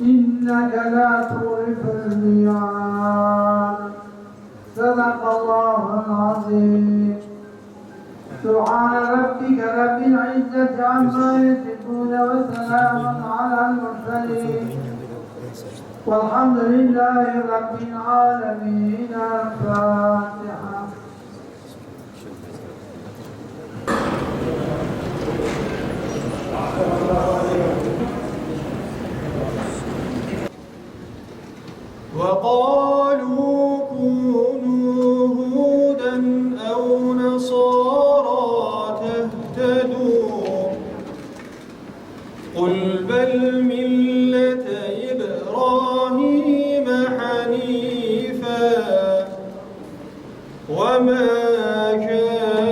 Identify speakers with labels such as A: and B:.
A: إنك لا تخلف الميعاد. صدق الله العظيم. سبحان ربك رب العزة عما يصفون وسلام على المرسلين والحمد لله رب العالمين. الفاتحة.
B: وقالوا كونوا هودا أو نصارى تهتدوا قل بل ملة إبراهيم حنيفا وما كان